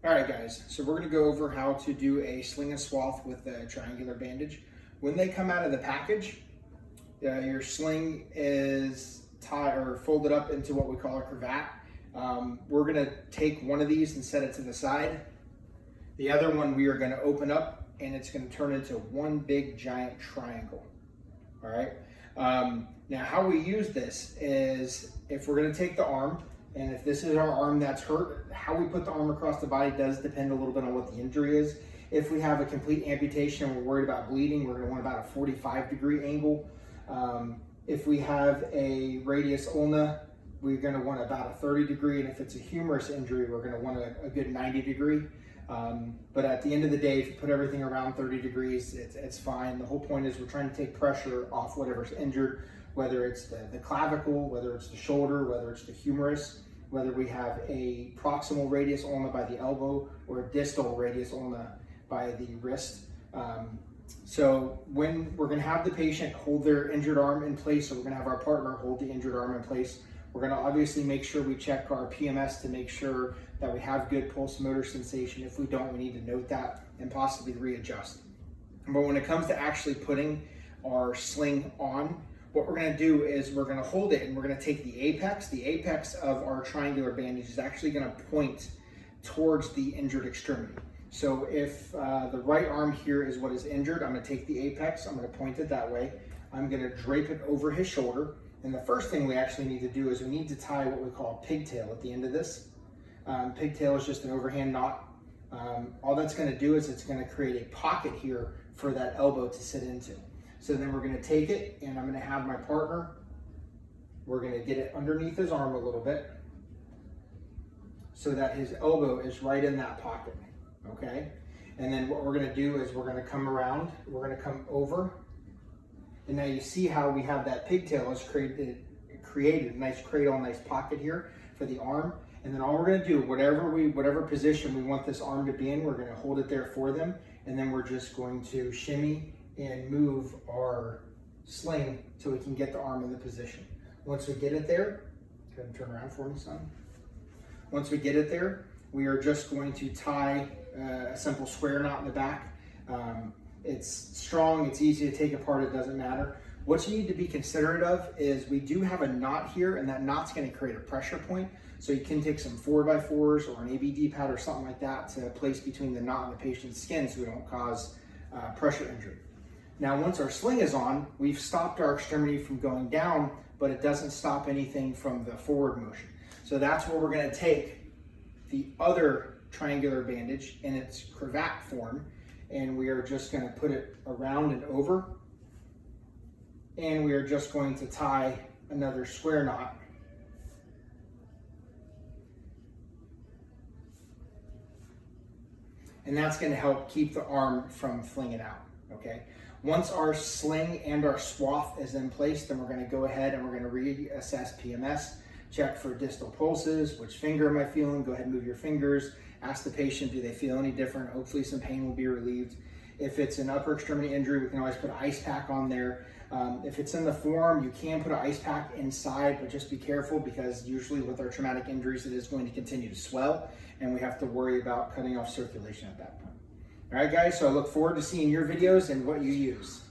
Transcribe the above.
All right, guys, so we're gonna go over how to do a sling and swath with a triangular bandage. When they come out of the package, your sling is tied or folded up into what we call a cravat. We're gonna take one of these and set it to the side. The other one we are gonna open up and it's gonna turn into one big giant triangle, all right? Now how we use this is if we're gonna take the arm, and if this is our arm that's hurt, how we put the arm across the body does depend a little bit on what the injury is. If we have a complete amputation and we're worried about bleeding, we're gonna want about a 45-degree angle. If we have a radius ulna, we're gonna want about a 30-degree, and if it's a humerus injury, we're gonna want a good 90-degree. But at the end of the day, if you put everything around 30 degrees, it's fine. The whole point is we're trying to take pressure off whatever's injured, whether it's the clavicle, whether it's the shoulder, whether it's the humerus, whether we have a proximal radius ulna by the elbow or a distal radius ulna by the wrist. So when we're gonna have the patient hold their injured arm in place, or we're gonna have our partner hold the injured arm in place, we're gonna obviously make sure we check our PMS to make sure that we have good pulse motor sensation. If we don't, we need to note that and possibly readjust. But when it comes to actually putting our sling on, what we're gonna do is we're gonna hold it and we're gonna take the apex of our triangular bandage is actually gonna point towards the injured extremity. So if the right arm here is what is injured, I'm gonna take the apex, I'm gonna point it that way. I'm gonna drape it over his shoulder. And the first thing we actually need to do is we need to tie what we call a pigtail at the end of this. Pigtail is just an overhand knot. All that's gonna do is it's gonna create a pocket here for that elbow to sit into. So then we're gonna take it and I'm gonna have my partner, we're gonna get it underneath his arm a little bit so that his elbow is right in that pocket, okay? And then what we're gonna do is we're gonna come around, we're gonna come over, and now you see how we have that pigtail has created a nice cradle, nice pocket here for the arm. And then all we're gonna do, whatever position we want this arm to be in, we're gonna hold it there for them. And then we're just going to shimmy and move our sling so we can get the arm in the position. Once we get it there, go ahead and turn around for me, son. Once we get it there, we are just going to tie a simple square knot in the back. It's strong, it's easy to take apart, it doesn't matter. What you need to be considerate of is we do have a knot here, and that knot's gonna create a pressure point. So you can take some 4x4s or an ABD pad or something like that to place between the knot and the patient's skin so we don't cause pressure injury. Now, once our sling is on, we've stopped our extremity from going down, but it doesn't stop anything from the forward motion. So that's where we're gonna take the other triangular bandage in its cravat form, and we are just gonna put it around and over, and we are just going to tie another square knot. And that's gonna help keep the arm from flinging out, okay? Once our sling and our swath is in place, then we're gonna go ahead and we're gonna reassess PMS, check for distal pulses, which finger am I feeling? Go ahead and move your fingers. Ask the patient, do they feel any different? Hopefully some pain will be relieved. If it's an upper extremity injury, we can always put an ice pack on there. If it's in the forearm, you can put an ice pack inside, but just be careful because usually with our traumatic injuries, it is going to continue to swell and we have to worry about cutting off circulation at that point. All right, guys, so I look forward to seeing your videos and what you use.